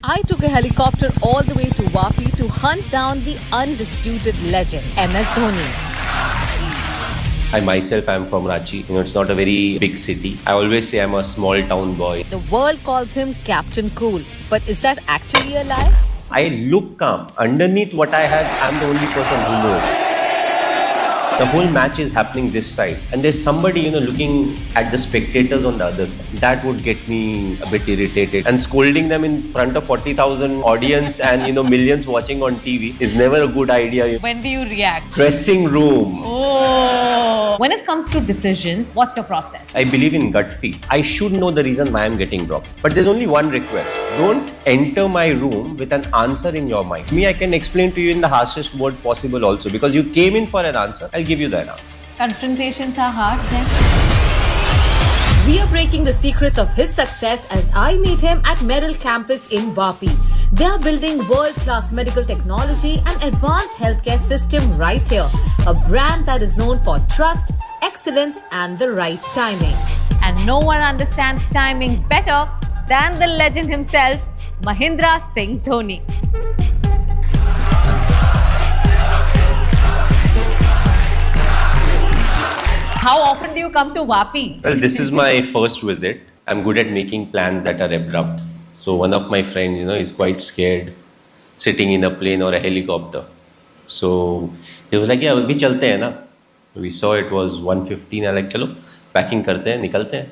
I took a helicopter all the way to Vapi to hunt down the undisputed legend, MS Dhoni. I myself am from Ranchi. It's not a very big city. I always say I'm a small town boy. The world calls him Captain Cool, but is that actually a lie? I look calm. Underneath what I have, I'm the only person who knows. The whole match is happening this side, and there's somebody looking at the spectators on the other side. That would get me a bit irritated. And scolding them in front of 40,000 audience and millions watching on TV is never a good idea. When do you react? Dressing room. Oh. When it comes to decisions, what's your process? I believe in gut feel. I should know the reason why I'm getting dropped. But there's only one request. Don't enter my room with an answer in your mind. Me, I can explain to you in the harshest word possible also. Because you came in for an answer, I'll give you that answer. Confrontations are hard then? We are breaking the secrets of his success as I meet him at Merrill campus in Vapi. They are building world-class medical technology and advanced healthcare system right here. A brand that is known for trust, excellence and the right timing. And no one understands timing better than the legend himself, Mahendra Singh Dhoni. How often do you come to Vapi? Well, this is my first visit. I'm good at making plans that are abrupt. So one of my friends, is quite scared sitting in a plane or a helicopter. So he was like, yeah, abhi chalte hai na. We saw it was 1:15. I like, chalo, packing karte hain, nikalte hain.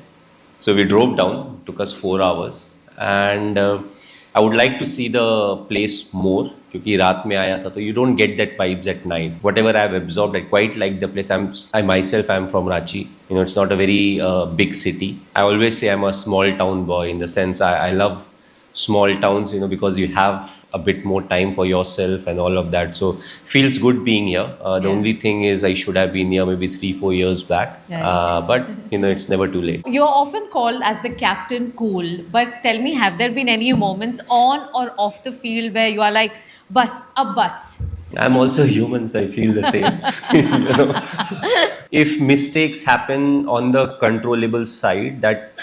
So we drove down. Took us 4 hours. And I would like to see the place more. Because raat mein aaya tha, so you don't get that vibes at night. Whatever I've absorbed, I quite like the place. I myself am from Ranchi. It's not a very big city. I always say I'm a small town boy in the sense I love small towns, because you have a bit more time for yourself and all of that. So feels good being here. The only thing is I should have been here maybe 3-4 years back. But it's never too late. You're often called as the Captain Cool, but tell me, have there been any moments on or off the field where you are like, bus, a bus? I'm also human, so I feel the same. If mistakes happen on the controllable side, that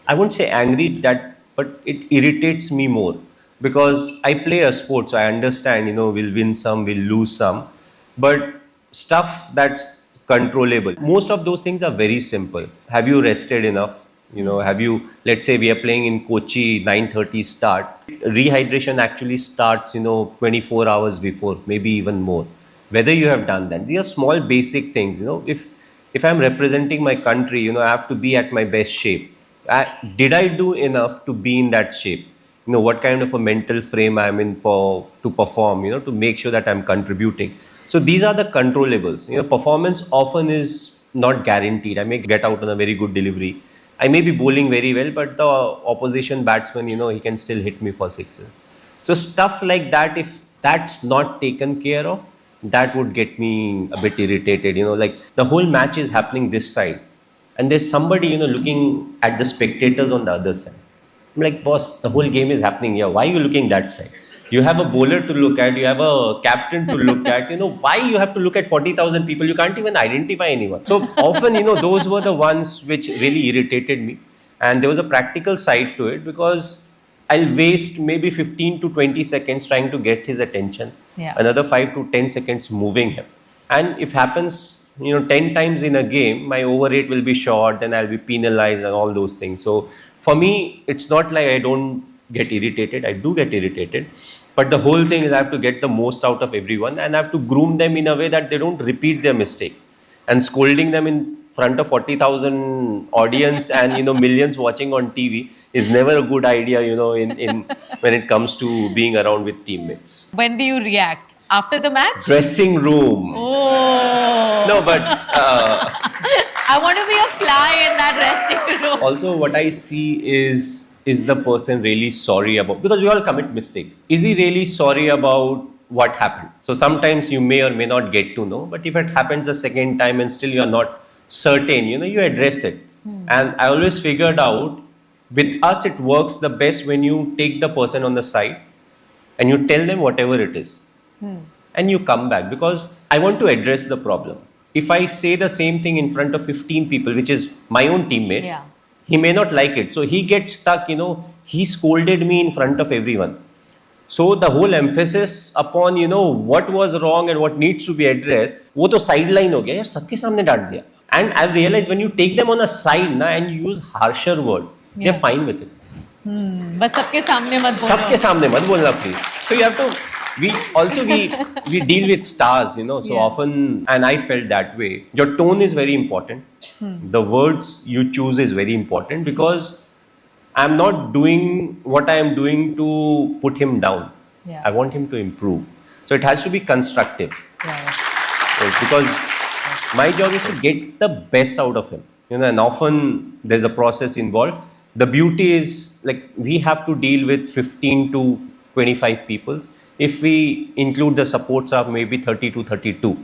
I won't say angry, but it irritates me more because I play a sport, so I understand. We'll win some, we'll lose some, but stuff that's controllable. Most of those things are very simple. Have you rested enough? Have you, let's say we are playing in Kochi, 9:30 start. Rehydration actually starts, 24 hours before, maybe even more. Whether you have done that. These are small basic things, If I'm representing my country, I have to be at my best shape. Did I do enough to be in that shape? What kind of a mental frame I'm in to perform, to make sure that I'm contributing. So these are the controllables. Performance often is not guaranteed. I may get out on a very good delivery. I may be bowling very well, but the opposition batsman, he can still hit me for sixes. So stuff like that, if that's not taken care of, that would get me a bit irritated. Like the whole match is happening this side, and there's somebody, looking at the spectators on the other side. I'm like, boss, the whole game is happening here. Why are you looking that side? You have a bowler to look at, you have a captain to look at, why you have to look at 40,000 people? You can't even identify anyone. So often, those were the ones which really irritated me. And there was a practical side to it because I'll waste maybe 15 to 20 seconds trying to get his attention. Another 5 to 10 seconds moving him. And if happens, 10 times in a game, my over rate will be short, then I'll be penalized and all those things. So for me, it's not like I don't get irritated. I do get irritated. But the whole thing is I have to get the most out of everyone and I have to groom them in a way that they don't repeat their mistakes. And scolding them in front of 40,000 audience and millions watching on TV is never a good idea, in when it comes to being around with teammates. When do you react? After the match? Dressing room. Oh. No, but I want to be a fly in that dressing room. Also, what I see is the person really sorry about, because we all commit mistakes. Is he really sorry about what happened? So sometimes you may or may not get to know, but if it happens a second time and still you're not certain, you address it. And I always figured out, with us it works the best when you take the person on the side and you tell them whatever it is. And you come back, because I want to address the problem. If I say the same thing in front of 15 people, which is my own teammates, he may not like it. So he gets stuck, he scolded me in front of everyone. So the whole emphasis upon what was wrong and what needs to be addressed, वो तो sideline हो गया यार, सबके सामने डांट दिया. And I've realized when you take them on a side na and you use harsher word, they're fine with it. बस सबके सामने मत बोलो. सबके सामने मत बोलना please. So you have to. We deal with stars, so often, and I felt that way. Your tone is very important. The words you choose is very important, because I'm not doing what I am doing to put him down. Yeah. I want him to improve. So it has to be constructive. Right. Because my job is to get the best out of him. And often there's a process involved. The beauty is, like, we have to deal with 15 to 25 people. If we include the supports of maybe 30 to 32,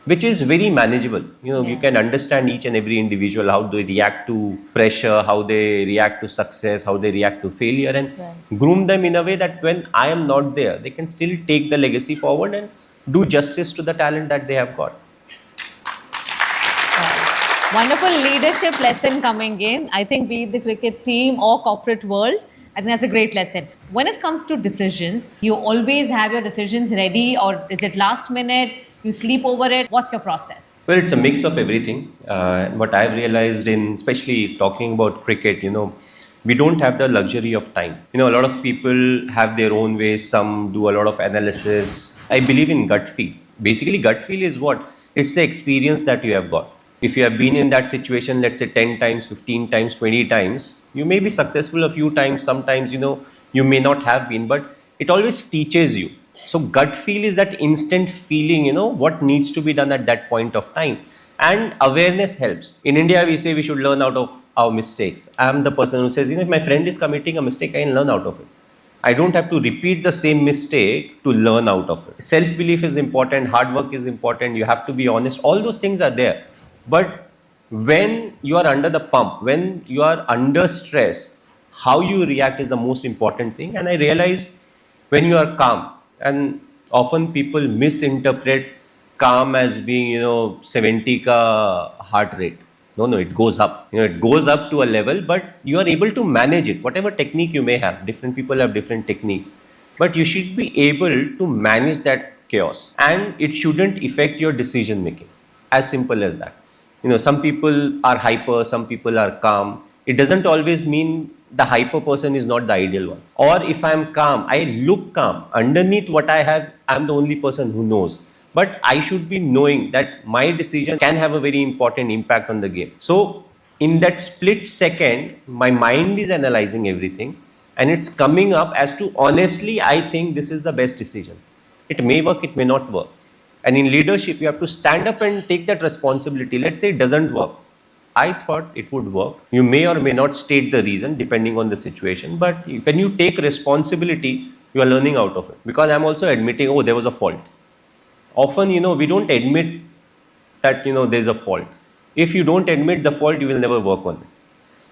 which is very manageable. You can understand each and every individual, how they react to pressure, how they react to success, how they react to failure, and groom them in a way that when I am not there, they can still take the legacy forward and do justice to the talent that they have got. Wonderful leadership lesson coming in. I think be it the cricket team or corporate world, I think that's a great lesson. When it comes to decisions, you always have your decisions ready, or is it last minute? You sleep over it? What's your process? Well, it's a mix of everything. What I've realized in, especially talking about cricket, we don't have the luxury of time. A lot of people have their own ways. Some do a lot of analysis. I believe in gut feel. Basically, gut feel is what? It's the experience that you have got. If you have been in that situation, let's say 10 times, 15 times, 20 times, you may be successful a few times. Sometimes, you may not have been, but it always teaches you. So gut feel is that instant feeling, what needs to be done at that point of time. And awareness helps. In India, we say we should learn out of our mistakes. I'm the person who says, if my friend is committing a mistake, I can learn out of it. I don't have to repeat the same mistake to learn out of it. Self-belief is important. Hard work is important. You have to be honest. All those things are there. But when you are under the pump, when you are under stress, how you react is the most important thing. And I realized when you are calm, and often people misinterpret calm as being 70 ka heart rate. No, it goes up. It goes up to a level, but you are able to manage it. Whatever technique you may have, different people have different technique, but you should be able to manage that chaos, and it shouldn't affect your decision making. As simple as that. Some people are hyper, some people are calm. It doesn't always mean the hyper person is not the ideal one. Or if I'm calm, I look calm. Underneath what I have, I'm the only person who knows. But I should be knowing that my decision can have a very important impact on the game. So in that split second, my mind is analyzing everything, and it's coming up as to, honestly, I think this is the best decision. It may work, it may not work. And in leadership, you have to stand up and take that responsibility. Let's say it doesn't work. I thought it would work. You may or may not state the reason depending on the situation. But when you take responsibility, you are learning out of it. Because I'm also admitting, there was a fault. Often, we don't admit that, there's a fault. If you don't admit the fault, you will never work on it.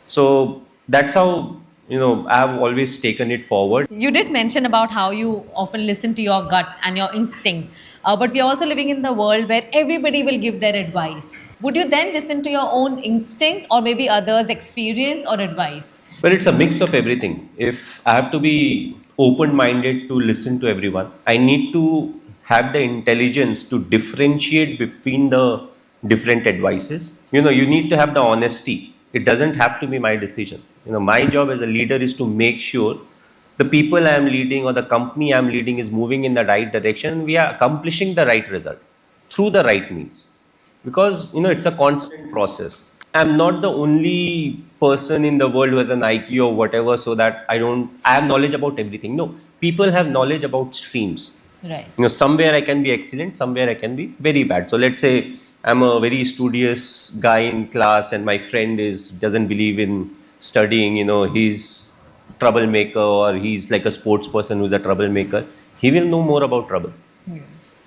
So that's how, I've always taken it forward. You did mention about how you often listen to your gut and your instinct. But we are also living in the world where everybody will give their advice. Would you then listen to your own instinct, or maybe others' experience or advice? Well, it's a mix of everything. If I have to be open-minded to listen to everyone, I need to have the intelligence to differentiate between the different advices. You need to have the honesty. It doesn't have to be my decision. My job as a leader is to make sure the people I am leading or the company I am leading is moving in the right direction. We are accomplishing the right result through the right means. Because, it's a constant process. I'm not the only person in the world who has an IQ or whatever, so that I have knowledge about everything. No, people have knowledge about streams. Right. Somewhere I can be excellent, somewhere I can be very bad. So let's say I'm a very studious guy in class and my friend doesn't believe in studying, he's troublemaker, or he's like a sports person who's a troublemaker. He will know more about trouble. Yeah.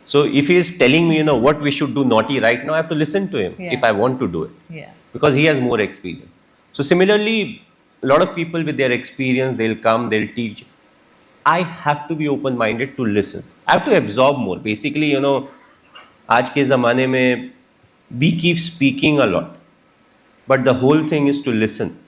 So if he is telling me, what we should do naughty right now, I have to listen to him if I want to do it. Yeah. Because he has more experience. So similarly, a lot of people with their experience, they'll come, they'll teach. I have to be open-minded to listen. I have to absorb more. Basically, आज के ज़माने में we keep speaking a lot, but the whole thing is to listen.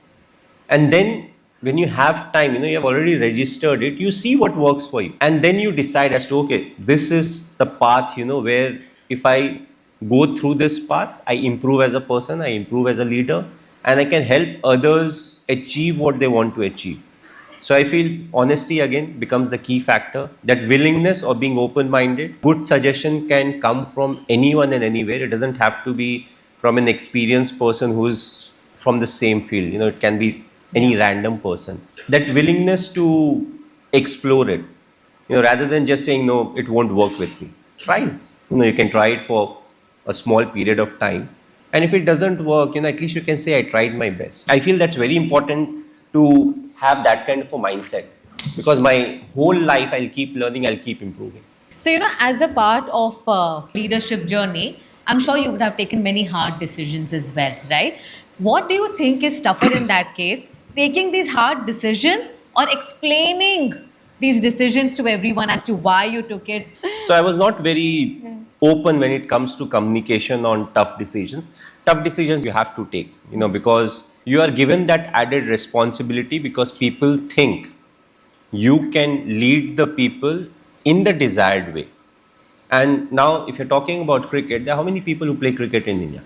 And then when you have time, you have already registered it, you see what works for you. And then you decide as to, okay, this is the path, where if I go through this path, I improve as a person, I improve as a leader, and I can help others achieve what they want to achieve. So I feel honesty again becomes the key factor. That willingness or being open-minded. Good suggestion can come from anyone and anywhere. It doesn't have to be from an experienced person who's from the same field. It can be any random person. That willingness to explore it, rather than just saying, no, it won't work with me. Try it. You can try it for a small period of time. And if it doesn't work, at least you can say, I tried my best. I feel that's very important to have that kind of a mindset, because my whole life I'll keep learning, I'll keep improving. So, as a part of leadership journey, I'm sure you would have taken many hard decisions as well, right? What do you think is tougher in that case? Taking these hard decisions or explaining these decisions to everyone as to why you took it? So I was not very open when it comes to communication on tough decisions. Tough decisions you have to take, because you are given that added responsibility, because people think you can lead the people in the desired way. And now if you're talking about cricket, there are how many people who play cricket in India?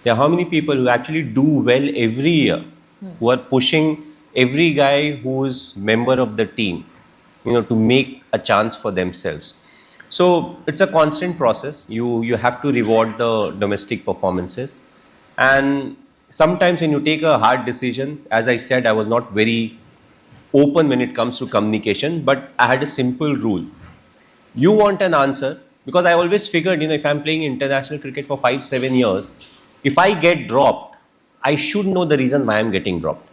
There are how many people who actually do well every year, who are pushing every guy who's member of the team, to make a chance for themselves. So it's a constant process. You have to reward the domestic performances. And sometimes when you take a hard decision, as I said, I was not very open when it comes to communication, but I had a simple rule. You want an answer, because I always figured, if I'm playing international cricket for 5-7 years, if I get dropped, I should know the reason why I'm getting dropped.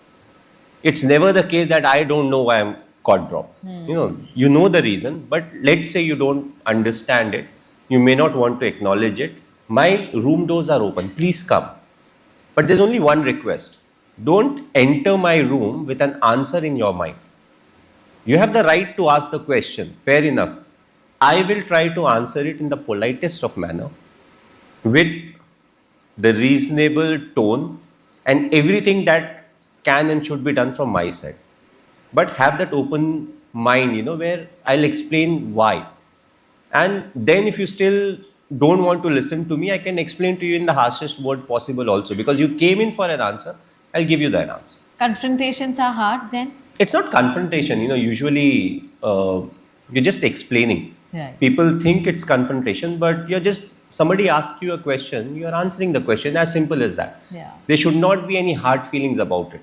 It's never the case that I don't know why I'm got dropped. You know the reason, but let's say you don't understand it. You may not want to acknowledge it. My room doors are open. Please come. But there's only one request. Don't enter my room with an answer in your mind. You have the right to ask the question. Fair enough. I will try to answer it in the politest of manner, with the reasonable tone and everything that can and should be done from my side. But have that open mind, where I'll explain why. And then if you still don't want to listen to me, I can explain to you in the harshest word possible also, because you came in for an answer, I'll give you that answer. Confrontations are hard then? It's not confrontation, usually you're just explaining. Right. People think it's confrontation, but somebody asks you a question, you're answering the question, as simple as that. Yeah. There should not be any hard feelings about it.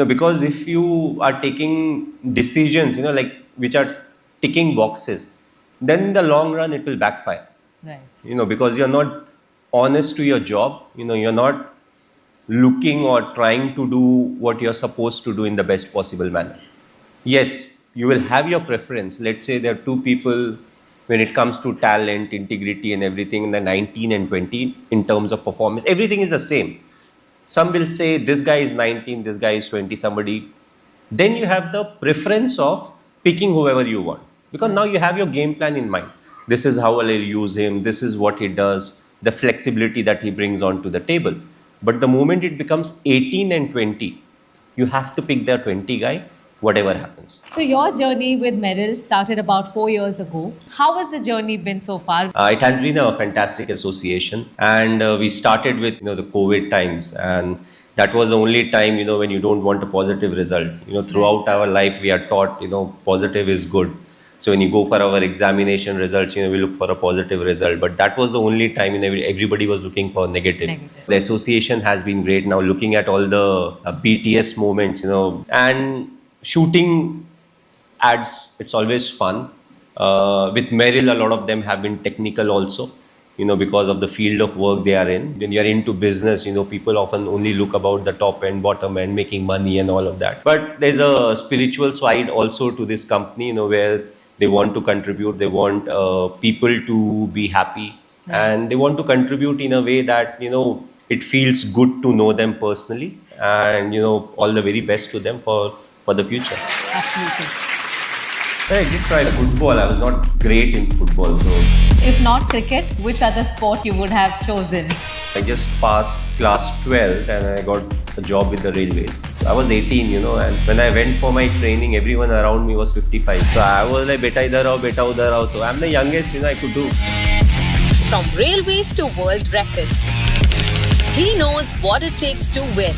Because if you are taking decisions, which are ticking boxes, then in the long run it will backfire. Right. Because you're not honest to your job, you're not looking or trying to do what you're supposed to do in the best possible manner. Yes, you will have your preference. Let's say there are two people, when it comes to talent, integrity and everything, in the 19 and 20 in terms of performance, everything is the same. Some will say this guy is 19, this guy is 20, somebody. Then you have the preference of picking whoever you want, because now you have your game plan in mind. This is how I'll use him, this is what he does, the flexibility that he brings onto the table. But the moment it becomes 18 and 20, you have to pick the 20 guy, whatever happens. So your journey with Merrill started about 4 years ago. How has the journey been so far? It has been a fantastic association, and we started with the COVID times, and that was the only time when you don't want a positive result. Throughout our life we are taught positive is good. So when you go for our examination results, we look for a positive result. But that was the only time everybody was looking for negative. The association has been great. Now looking at all the BTS moments, and shooting ads, it's always fun. With Merrill, a lot of them have been technical also, because of the field of work they are in. When you're into business, people often only look about the top end, bottom end, making money and all of that. But there's a spiritual side also to this company, where they want to contribute, they want people to be happy, and they want to contribute in a way that, it feels good to know them personally, and, all the very best to them for the future. Absolutely. I did try football. I was not great in football, so. If not cricket, which other sport you would have chosen? I just passed class 12 and I got a job with the railways. I was 18, and when I went for my training, everyone around me was 55. So I was like, beta idhar aao, beta udhar aao. So I'm the youngest, I could do. From railways to world records, he knows what it takes to win.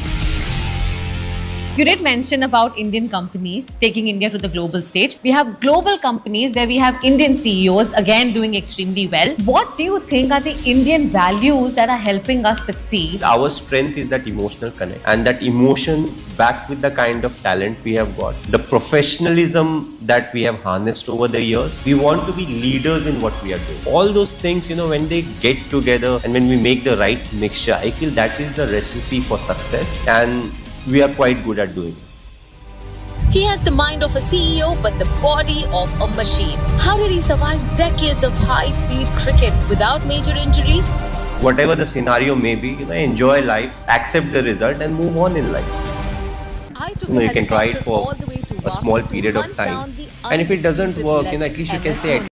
You did mention about Indian companies taking India to the global stage. We have global companies where we have Indian CEOs again doing extremely well. What do you think are the Indian values that are helping us succeed? Our strength is that emotional connect, and that emotion backed with the kind of talent we have got, the professionalism that we have harnessed over the years. We want to be leaders in what we are doing. All those things, when they get together and when we make the right mixture, I feel that is the recipe for success, and we are quite good at doing it. He has the mind of a CEO but the body of a machine. How did he survive decades of high-speed cricket without major injuries? Whatever the scenario may be, enjoy life, accept the result and move on in life. You can try it for a small period of time. And if it doesn't work, at least you can say,